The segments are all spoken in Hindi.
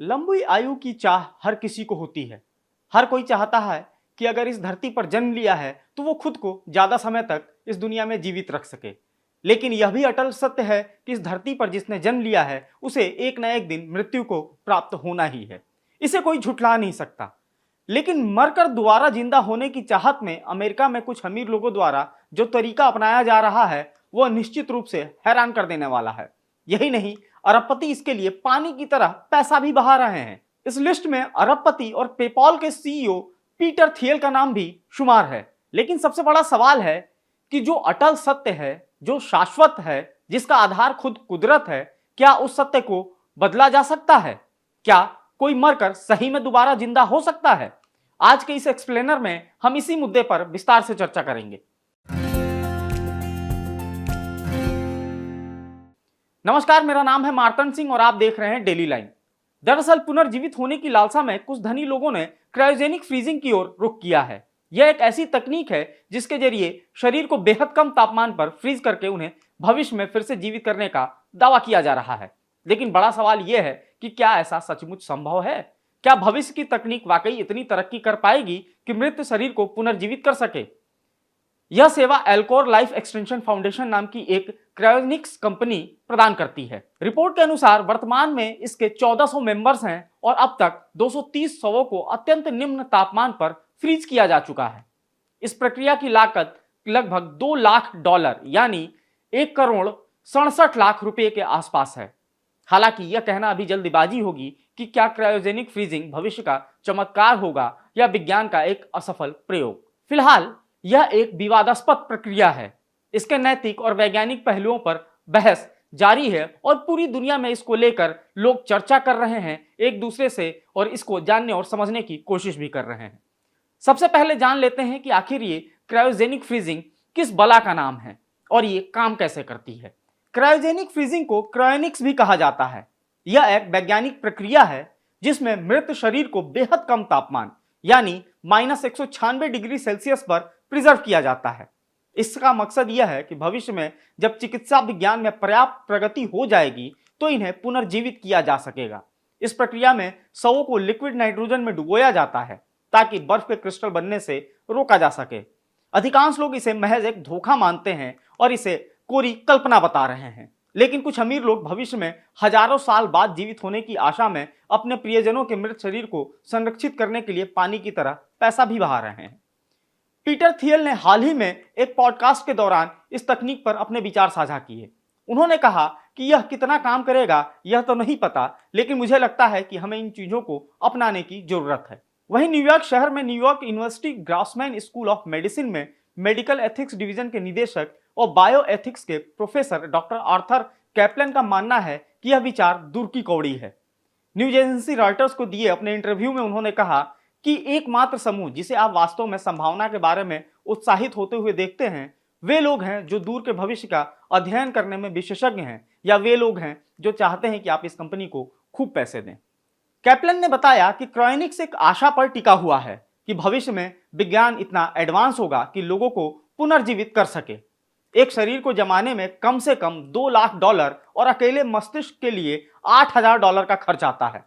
लंबी आयु की चाह हर किसी को होती है। हर कोई चाहता है कि अगर इस धरती पर जन्म लिया है तो वो खुद को ज्यादा समय तक इस दुनिया में जीवित रख सके। लेकिन यह भी अटल सत्य है कि इस धरती पर जिसने जन्म लिया है उसे एक न एक दिन मृत्यु को प्राप्त होना ही है। इसे कोई झुठला नहीं सकता। लेकिन मरकर दोबारा जिंदा होने की चाहत में अमेरिका में कुछ अमीर लोगों द्वारा जो तरीका अपनाया जा रहा है वह निश्चित रूप से हैरान कर देने वाला है। यही नहीं, अरबपति इसके लिए पानी की तरह पैसा भी बहा रहे हैं। इस लिस्ट में अरबपति और पेपॉल के सीईओ पीटर थियल का नाम भी शुमार है। लेकिन सबसे बड़ा सवाल है कि जो अटल सत्य है, जो शाश्वत है, जिसका आधार खुद कुदरत है, क्या उस सत्य को बदला जा सकता है? क्या कोई मरकर सही में दोबारा जिंदा हो सकता है? आज के इस एक्सप्लेनर में हम इसी मुद्दे पर विस्तार से चर्चा करेंगे। नमस्कार, मेरा नाम है मार्तन सिंह और आप देख रहे हैं डेली लाइन। दरअसल पुनर्जीवित होने की लालसा में कुछ धनी लोगों ने क्रायोजेनिक फ्रीजिंग की ओर रुख किया है। यह एक ऐसी तकनीक है जिसके जरिए शरीर को बेहद कम तापमान पर फ्रीज करके उन्हें भविष्य में फिर से जीवित करने का दावा किया जा रहा है। लेकिन बड़ा सवाल यह है कि क्या ऐसा सचमुच संभव है? क्या भविष्य की तकनीक वाकई इतनी तरक्की कर पाएगी कि मृत शरीर को पुनर्जीवित कर सके? यह सेवा एल्कोर लाइफ एक्सटेंशन फाउंडेशन नाम की एक क्रायोनिक्स कंपनी प्रदान करती है। रिपोर्ट के अनुसार वर्तमान में इसके 1400 मेंबर्स हैं और अब तक 230 शवों को अत्यंत निम्न तापमान पर फ्रीज किया जा चुका है। इस प्रक्रिया की लागत लगभग $2 लाख यानी 1,67,00,000 रुपए के आसपास है। हालांकि यह कहना अभी जल्दबाजी होगी कि क्या क्रायोजेनिक फ्रीजिंग भविष्य का चमत्कार होगा या विज्ञान का एक असफल प्रयोग। फिलहाल यह एक विवादास्पद प्रक्रिया है। इसके नैतिक और वैज्ञानिक पहलुओं पर बहस जारी है और पूरी दुनिया में इसको लेकर लोग चर्चा कर रहे हैं एक दूसरे से और इसको जानने और समझने की कोशिश भी कर रहे हैं। सबसे पहले जान लेते हैं कि आखिर ये क्रायोजेनिक फ्रीजिंग किस बला का नाम है और ये काम कैसे करती है। क्रायोजेनिक फ्रीजिंग को क्रायोनिक्स भी कहा जाता है। यह एक वैज्ञानिक प्रक्रिया है जिसमें मृत शरीर को बेहद कम तापमान यानी -196 डिग्री सेल्सियस पर प्रिजर्व किया जाता है। इसका मकसद यह है कि भविष्य में जब चिकित्सा विज्ञान में पर्याप्त प्रगति हो जाएगी तो इन्हें पुनर्जीवित किया जा सकेगा। इस प्रक्रिया में शवों को लिक्विड नाइट्रोजन में डुबोया जाता है ताकि बर्फ के क्रिस्टल बनने से रोका जा सके। अधिकांश लोग इसे महज एक धोखा मानते हैं और इसे कोरी कल्पना बता रहे हैं। लेकिन कुछ अमीर लोग भविष्य में हजारों साल बाद जीवित होने की आशा में अपने प्रियजनों के मृत शरीर को संरक्षित करने के लिए पानी की तरह पैसा भी बहा रहे हैं। पीटर थियल ने हाल ही में एक पॉडकास्ट के दौरान इस तकनीक पर अपने विचार साझा किए। उन्होंने कहा कि यह कितना काम करेगा यह तो नहीं पता, लेकिन मुझे लगता है कि हमें इन चीजों को अपनाने की जरूरत है। वहीं न्यूयॉर्क शहर में New York university Grossman school of medicine में मेडिकल एथिक्स डिवीजन के निदेशक और बायो एथिक्स के प्रोफेसर डॉक्टर आर्थर कैप्लन का मानना है कि यह विचार दूर की कौड़ी है। न्यूज एजेंसी रॉयटर्स को दिए अपने इंटरव्यू में उन्होंने कहा कि एकमात्र समूह जिसे आप वास्तव में संभावना के बारे में उत्साहित होते हुए देखते हैं वे लोग हैं जो दूर के भविष्य का अध्ययन करने में विशेषज्ञ हैं या वे लोग हैं जो चाहते हैं कि आप इस कंपनी को खूब पैसे दें। कैप्लन ने बताया कि क्रायोनिक्स एक आशा पर टिका हुआ है कि भविष्य में विज्ञान इतना एडवांस होगा कि लोगों को पुनर्जीवित कर सके। एक शरीर को जमाने में कम से कम $2 लाख और अकेले मस्तिष्क के लिए $8,000 का खर्च आता है।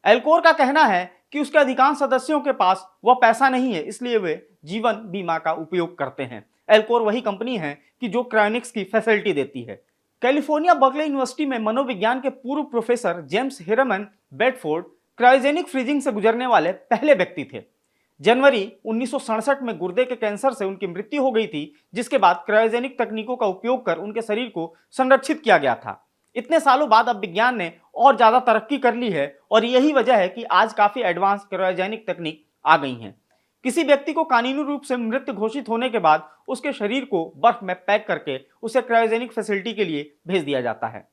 एल्कोर का कहना है कि उसके अधिकांश सदस्यों के पास वह पैसा नहीं है, इसलिए वे जीवन बीमा का उपयोग करते हैं। एल्कोर वही कंपनी है कि जो क्रायोनिक्स की फैसिलिटी देती है। कैलिफोर्निया बर्कले यूनिवर्सिटी में मनोविज्ञान के पूर्व professor James Hiram Bedford cryogenic freezing से गुजरने वाले पहले व्यक्ति थे। जनवरी 1967 में गुर्दे के कैंसर से उनकी मृत्यु हो गई थी, जिसके बाद क्रायोजेनिक तकनीकों का उपयोग कर उनके शरीर को संरक्षित किया गया था। इतने सालों बाद अब विज्ञान ने और ज्यादा तरक्की कर ली है और यही वजह है कि आज काफी एडवांस क्रायोजेनिक तकनीक आ गई हैं। किसी व्यक्ति को कानूनी रूप से मृत घोषित होने के बाद उसके शरीर को बर्फ में पैक करके उसे क्रायोजेनिक फैसिलिटी के लिए भेज दिया जाता है।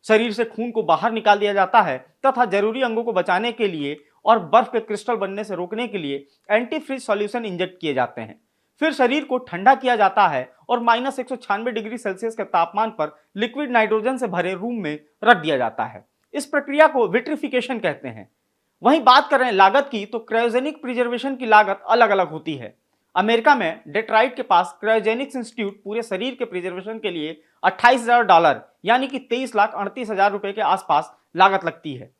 शरीर से खून को बाहर निकाल दिया जाता है तथा जरूरी अंगों को बचाने के लिए और बर्फ के क्रिस्टल बनने से रोकने के लिए एंटी फ्रीज सॉल्यूशन इंजेक्ट किए जाते हैं। फिर शरीर को ठंडा किया जाता है और -196 डिग्री सेल्सियस के तापमान पर लिक्विड नाइट्रोजन से भरे रूम में रख दिया जाता है। इस प्रक्रिया को विट्रिफिकेशन कहते हैं। वहीं बात करें लागत की तो क्रायोजेनिक प्रिजर्वेशन की लागत अलग अलग होती है। अमेरिका में डेट्रॉइट के पास क्रायोजेनिक्स इंस्टीट्यूट पूरे शरीर के प्रिजर्वेशन के लिए $28,000 यानी कि 23,38,000 रुपए के आसपास लागत लगती है।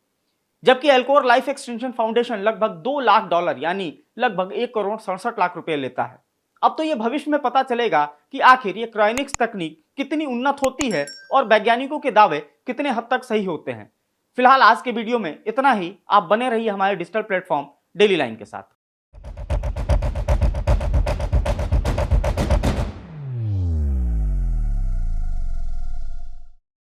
जबकि एल्कोर लाइफ एक्सटेंशन फाउंडेशन लगभग $2 लाख यानी लगभग 1 करोड़ 67 लाख रुपए लेता है। अब तो यह भविष्य में पता चलेगा कि आखिर ये क्रायोनिक्स तकनीक कितनी उन्नत होती है और वैज्ञानिकों के दावे कितने हद तक सही होते हैं। फिलहाल आज के वीडियो में इतना ही। आप बने रहिए हमारे डिजिटल प्लेटफॉर्म डेली लाइन के साथ।